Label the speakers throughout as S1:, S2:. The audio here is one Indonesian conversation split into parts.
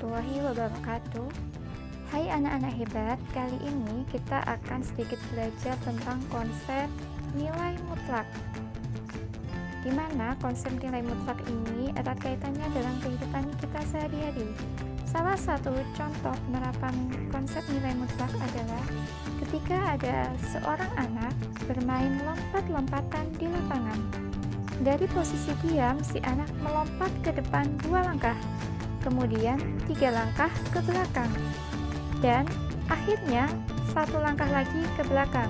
S1: warahmatullahi wabarakatuh. Hai anak-anak hebat, kali ini kita akan sedikit belajar tentang konsep nilai mutlak. Di mana konsep nilai mutlak ini erat kaitannya dalam kehidupan kita sehari-hari. Salah satu contoh penerapan konsep nilai mutlak adalah ketika ada seorang anak bermain lompat-lompatan di lapangan. Dari posisi diam, si anak melompat ke depan 2 langkah, kemudian 3 langkah ke belakang, dan akhirnya 1 langkah lagi ke belakang.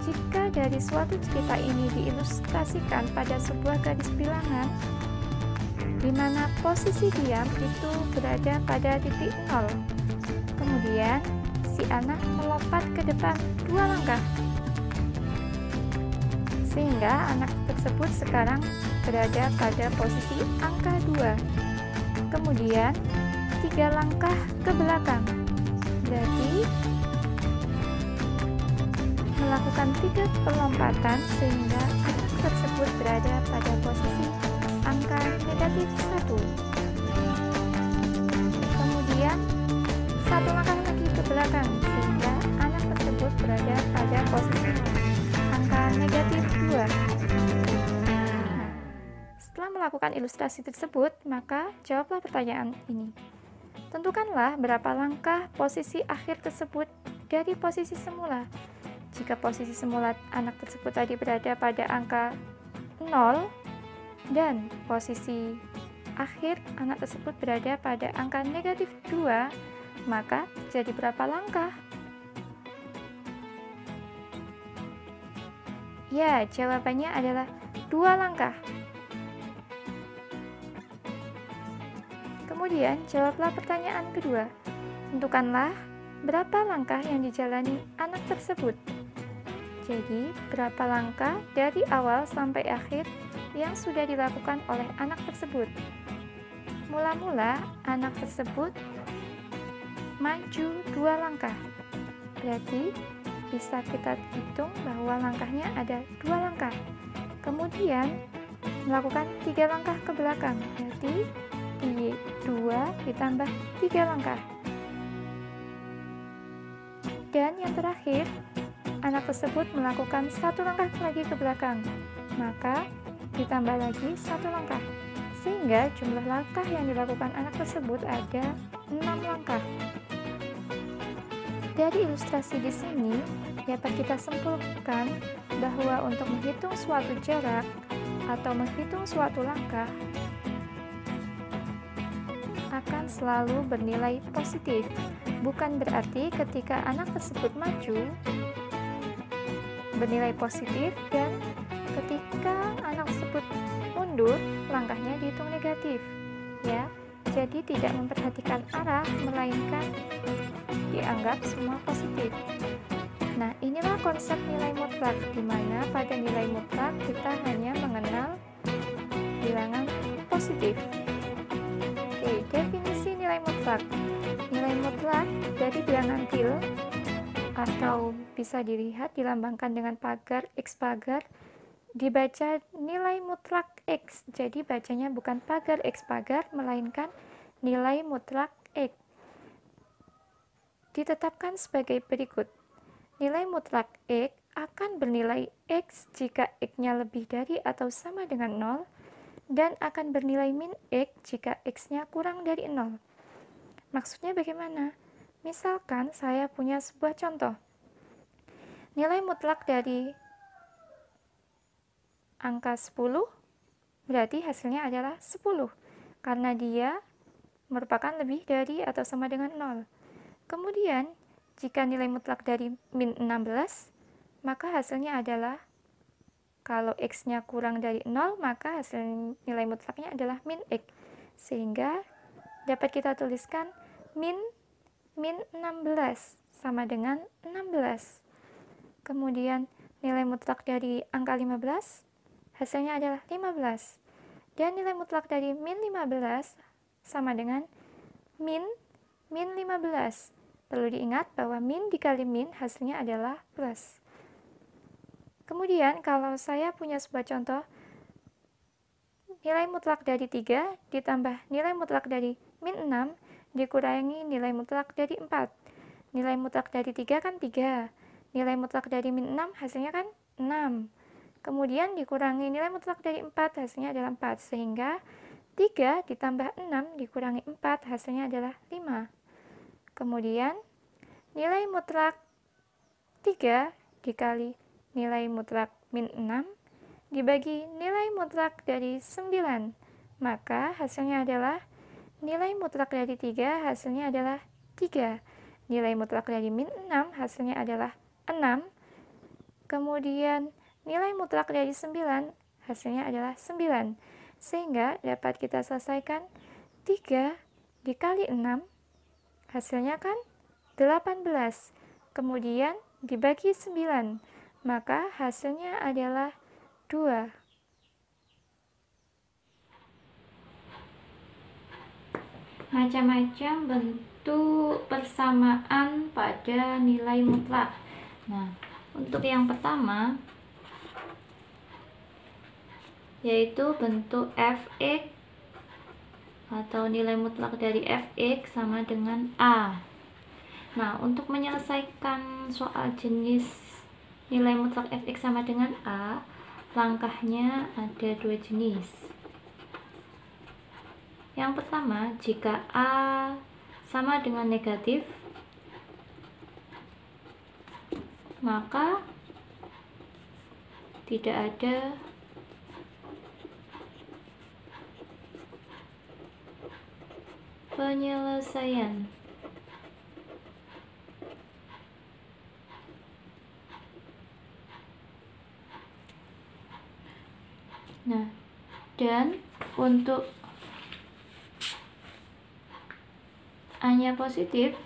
S1: Jika dari suatu cerita ini diilustrasikan pada sebuah garis bilangan, di mana posisi diam itu berada pada titik 0, kemudian si anak melompat ke depan 2 langkah, sehingga anak tersebut sekarang berada pada posisi angka 2, kemudian 3 langkah ke belakang, berarti melakukan 3 pelompatan sehingga anak tersebut berada pada posisi angka negatif 1, kemudian 1 langkah lagi ke belakang sehingga anak tersebut berada pada posisi angka negatif 2. Nah, setelah melakukan ilustrasi tersebut, maka jawablah pertanyaan ini. Tentukanlah berapa langkah posisi akhir tersebut dari posisi semula. Jika posisi semula anak tersebut tadi berada pada angka 0 dan posisi akhir anak tersebut berada pada angka negatif 2, maka jadi berapa langkah? Ya, jawabannya adalah 2 langkah. Kemudian, jawablah pertanyaan kedua. Tentukanlah berapa langkah yang dijalani anak tersebut. Jadi, berapa langkah dari awal sampai akhir yang sudah dilakukan oleh anak tersebut? Mula-mula, anak tersebut maju 2 langkah. Berarti, bisa kita hitung bahwa langkahnya ada 2 langkah. Kemudian, melakukan 3 langkah ke belakang. Berarti, 2 ditambah 3 langkah. Dan yang terakhir, anak tersebut melakukan 1 langkah lagi ke belakang. Maka, ditambah lagi 1 langkah. Sehingga jumlah langkah yang dilakukan anak tersebut ada 6 langkah. Dari ilustrasi di sini, dapat kita simpulkan bahwa untuk menghitung suatu jarak atau menghitung suatu langkah akan selalu bernilai positif. Bukan berarti ketika anak tersebut maju bernilai positif dan ketika anak tersebut mundur langkahnya dihitung negatif. Ya, jadi tidak memperhatikan arah melainkan dianggap semua positif. Nah, inilah konsep nilai mutlak, di mana pada nilai mutlak kita hanya mengenal bilangan positif. Oke, definisi nilai mutlak. Nilai mutlak dari bilangan til atau bisa dilihat dilambangkan dengan pagar X pagar, dibaca nilai mutlak X. Jadi bacanya bukan pagar X pagar melainkan nilai mutlak X. Ditetapkan sebagai berikut. Nilai mutlak X akan bernilai X jika X-nya lebih dari atau sama dengan 0 dan akan bernilai min X jika X-nya kurang dari 0. Maksudnya bagaimana? Misalkan saya punya sebuah contoh. Nilai mutlak dari angka 10 berarti hasilnya adalah 10 karena dia merupakan lebih dari atau sama dengan 0. Kemudian, jika nilai mutlak dari min 16, maka hasilnya adalah kalau X-nya kurang dari 0, maka hasil nilai mutlaknya adalah min X. Sehingga dapat kita tuliskan min 16 sama dengan 16. Kemudian, nilai mutlak dari angka 15, hasilnya adalah 15. Dan nilai mutlak dari min 15 sama dengan min 15. Perlu diingat bahwa min dikali min hasilnya adalah plus. Kemudian kalau saya punya sebuah contoh, nilai mutlak dari 3 ditambah nilai mutlak dari min 6 dikurangi nilai mutlak dari 4. Nilai mutlak dari 3 kan 3. Nilai mutlak dari min 6 hasilnya kan 6. Kemudian dikurangi nilai mutlak dari 4 hasilnya adalah 4. Sehingga 3 ditambah 6 dikurangi 4 hasilnya adalah 5. Kemudian nilai mutlak 3 dikali nilai mutlak min 6 dibagi nilai mutlak dari 9. Maka hasilnya adalah nilai mutlak dari 3 hasilnya adalah 3. Nilai mutlak dari min 6 hasilnya adalah 6. Kemudian nilai mutlak dari 9 hasilnya adalah 9. Sehingga dapat kita selesaikan 3 dikali 6 hasilnya kan 18. Kemudian dibagi 9, maka hasilnya adalah 2. Macam-macam bentuk persamaan pada nilai mutlak. Nah, untuk yang pertama yaitu bentuk fx atau nilai mutlak dari fx sama dengan a. Nah, untuk menyelesaikan soal jenis nilai mutlak fx sama dengan a, langkahnya ada 2 jenis. Yang pertama, jika a sama dengan negatif, maka tidak ada penyelesaian. Nah, dan untuk A-nya positif,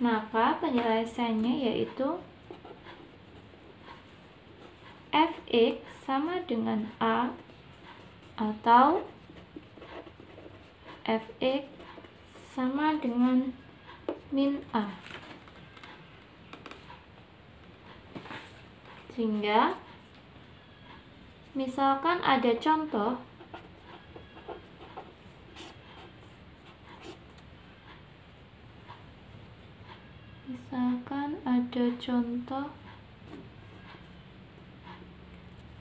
S1: maka penyelesaiannya yaitu fx sama dengan a atau fx sama dengan min a. Sehingga misalkan ada contoh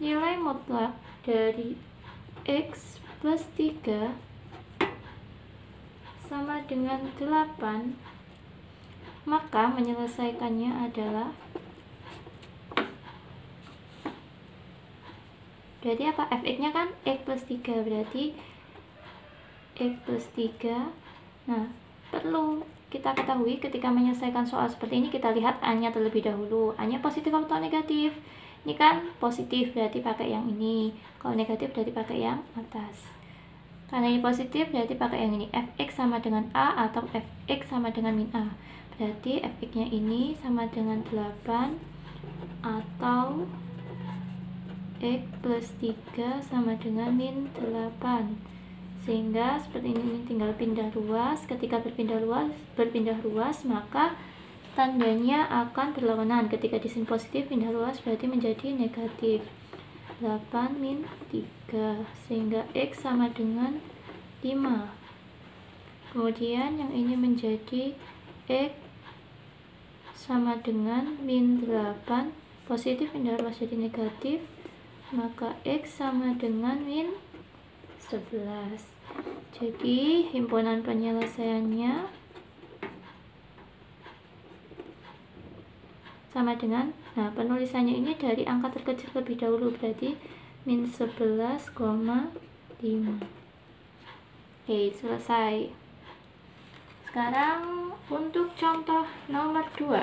S1: nilai mutlak dari x plus 3 sama dengan 8, maka menyelesaikannya adalah, berarti apa? Fx nya kan x plus 3, berarti x plus 3. Nah, perlu kita ketahui ketika menyelesaikan soal seperti ini, kita lihat A-nya terlebih dahulu. A-nya positif atau negatif? Ini kan positif, berarti pakai yang ini. Kalau negatif berarti pakai yang atas. Karena ini positif, berarti pakai yang ini. Fx sama dengan A atau Fx sama dengan min A. Berarti Fx-nya ini sama dengan 8 atau x plus 3 sama dengan min 8. Sehingga seperti ini tinggal pindah ruas. Ketika berpindah ruas, maka tandanya akan berlawanan. Ketika di sini positif, pindah ruas berarti menjadi negatif. 8 min 3, sehingga x sama dengan 5. Kemudian yang ini menjadi x sama dengan min 8, positif pindah ruas jadi negatif, maka x sama dengan min 11. Jadi himpunan penyelesaiannya sama dengan, nah penulisannya ini dari angka terkecil lebih dahulu, berarti min 11,5. Oke, selesai. Sekarang untuk contoh nomor 2.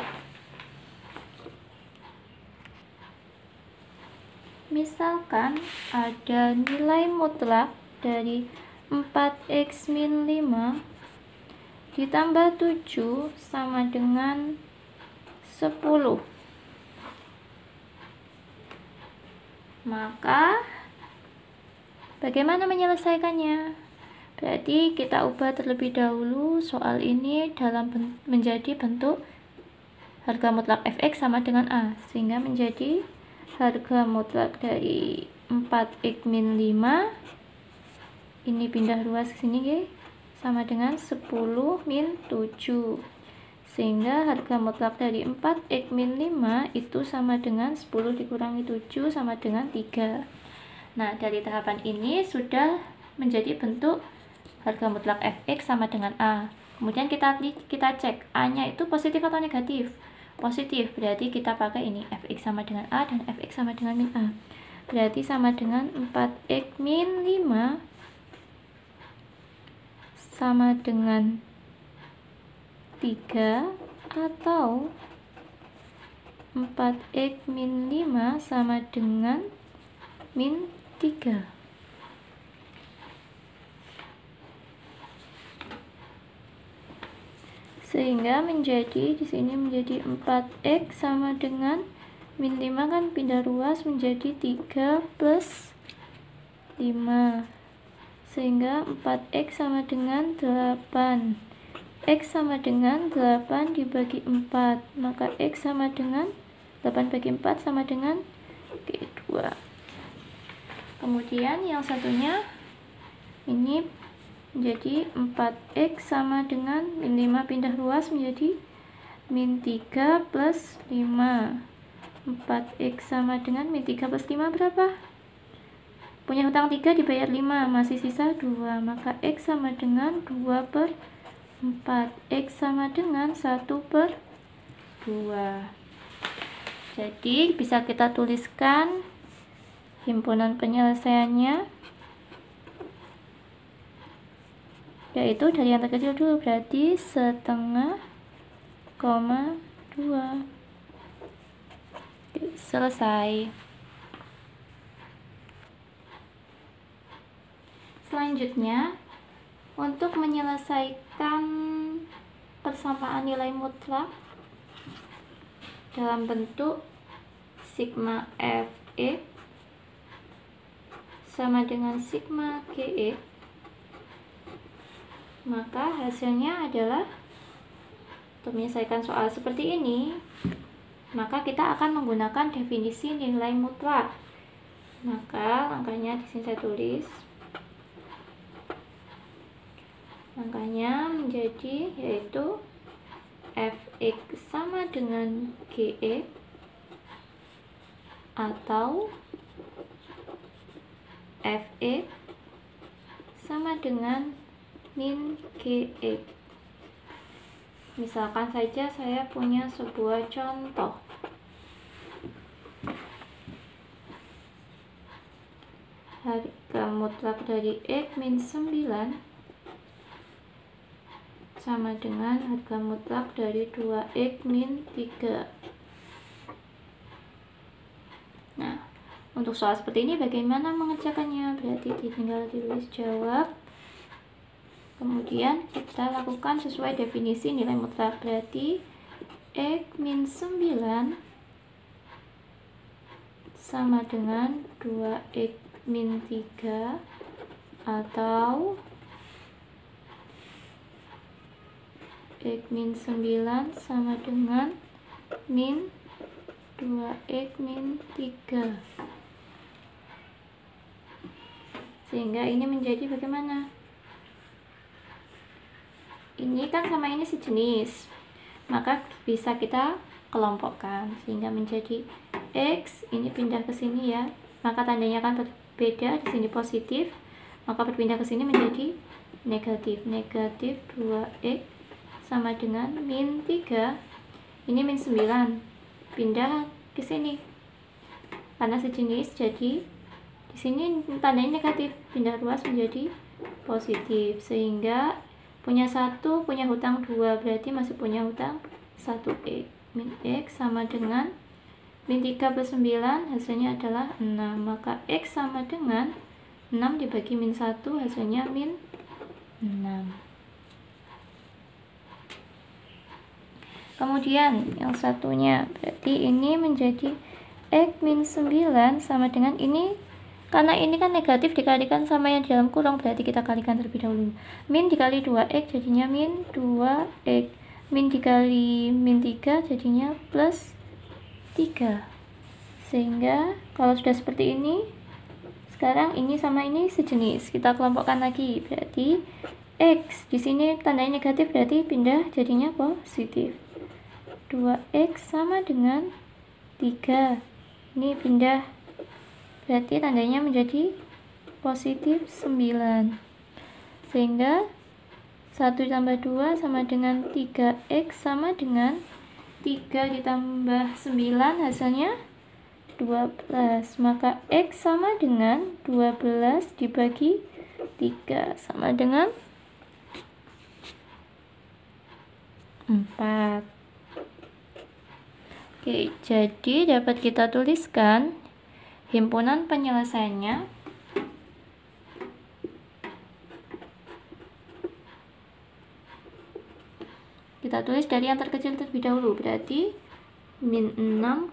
S1: Misalkan ada nilai mutlak dari 4x min 5 ditambah 7 sama dengan 10. Maka bagaimana menyelesaikannya? Berarti kita ubah terlebih dahulu soal ini dalam menjadi bentuk harga mutlak fx sama dengan a, sehingga menjadi harga mutlak dari 4x min 5 ini pindah ruas ke sini ya, sama dengan 10 min 7. Sehingga harga mutlak dari 4x min 5 itu sama dengan 10 dikurangi 7 sama dengan 3. Nah, dari tahapan ini sudah menjadi bentuk harga mutlak fx sama dengan A. Kemudian kita cek A-nya itu positif atau negatif. Positif, berarti kita pakai ini fx sama dengan A dan fx sama dengan min A. Berarti sama dengan 4x min 5 sama dengan 3 atau 4x min 5 sama dengan min 3. Sehingga menjadi di sini menjadi 4x sama dengan min 5 kan pindah ruas menjadi 3 plus 5. Sehingga 4x sama dengan 8. X sama dengan 8 dibagi 4, maka X sama dengan 8 bagi 4 sama dengan 2. Kemudian yang satunya ini menjadi 4x sama dengan min 5 pindah ruas menjadi min 3 plus 5. 4x sama dengan min 3 plus 5 berapa? Punya hutang 3 dibayar 5, masih sisa 2, maka X sama dengan 2 per 4. X sama dengan 1 per 2. Jadi bisa kita tuliskan himpunan penyelesaiannya, yaitu dari yang terkecil dulu, berarti setengah, 2. Selesai. Selanjutnya, untuk menyelesaikan persamaan nilai mutlak dalam bentuk sigma Fe sama dengan sigma Ge, maka hasilnya adalah, untuk menyelesaikan soal seperti ini, maka kita akan menggunakan definisi nilai mutlak. Maka langkahnya di sini saya tulis. Langkahnya menjadi yaitu fx sama dengan Ge atau Fe sama dengan min Ge. Misalkan saja saya punya sebuah contoh. Harga mutlak dari X min 9 sama dengan harga mutlak dari 2x min 3. Nah, untuk soal seperti ini bagaimana mengerjakannya? Berarti tinggal ditulis jawab. Kemudian kita lakukan sesuai definisi nilai mutlak. Berarti x min 9 sama dengan 2x min 3 atau X min 9 sama dengan min 2x min 3. Sehingga ini menjadi bagaimana? Ini kan sama ini sejenis, maka bisa kita kelompokkan sehingga menjadi X ini pindah ke sini ya, maka tandanya akan berbeda, di sini positif, maka berpindah ke sini menjadi negatif. Negatif 2x sama dengan min 3. Ini min 9 pindah ke sini karena sejenis, jadi di sini tandanya negatif, pindah ruas menjadi positif, sehingga punya 1 punya hutang 2, berarti masih punya hutang 1x. Min x sama dengan min 3 plus 9 hasilnya adalah 6, maka x sama dengan 6 dibagi min 1 hasilnya min 6. Kemudian yang satunya, berarti ini menjadi X min 9 sama dengan ini, karena ini kan negatif dikalikan sama yang di dalam kurung, berarti kita kalikan terlebih dahulu. Min dikali 2x jadinya min 2x, min dikali min 3 jadinya plus 3. Sehingga kalau sudah seperti ini, Sekarang ini sama ini sejenis. Kita kelompokkan lagi. Berarti X di sini tandanya negatif, berarti pindah jadinya positif. 2X sama dengan 3. Ini pindah, berarti tandanya menjadi positif 9. Sehingga 1 tambah 2 sama dengan 3X sama dengan 3 ditambah 9 hasilnya 12. Maka X sama dengan 12 dibagi 3 sama dengan 4. Oke, jadi dapat kita tuliskan himpunan penyelesaiannya kita tulis dari yang terkecil terlebih dahulu, berarti min 6,4.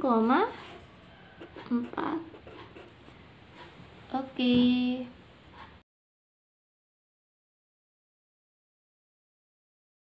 S1: Oke.